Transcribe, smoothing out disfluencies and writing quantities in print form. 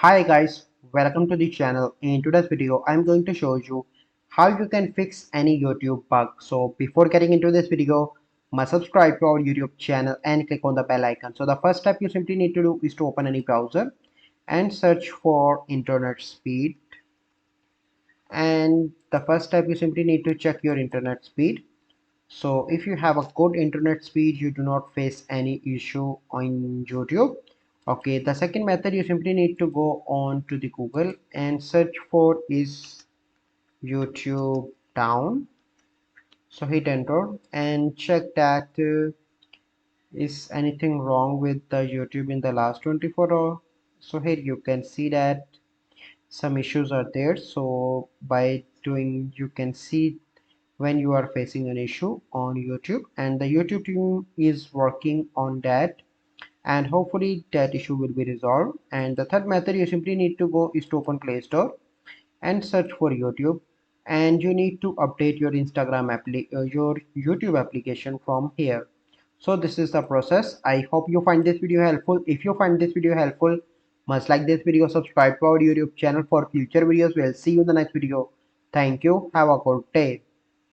Hi guys, welcome to the channel. In today's video, I'm going to show you how you can fix any YouTube bug. So before getting into this video, must subscribe to our YouTube channel and click on the bell icon. So the first step you simply need to do is to open any browser and search for internet speed. And the first step you simply need to check your internet speed. So if you have a good internet speed, you do not face any issue on YouTube. Okay, the second method you simply need to go on to the Google and search for is YouTube down. So hit enter and check that is anything wrong with the YouTube in the last 24 hours. So here you can see that some issues are there. So by doing, you can see when you are facing an issue on YouTube, and the YouTube team is working on that, and hopefully that issue will be resolved. And the third method you simply need to go is to open Play Store and search for YouTube, and you need to update your your YouTube application from here. So this is the process. I hope you find this video helpful. If you find this video helpful, must like this video, subscribe to our YouTube channel for future videos. We'll see you in the next video. Thank you. Have a good day.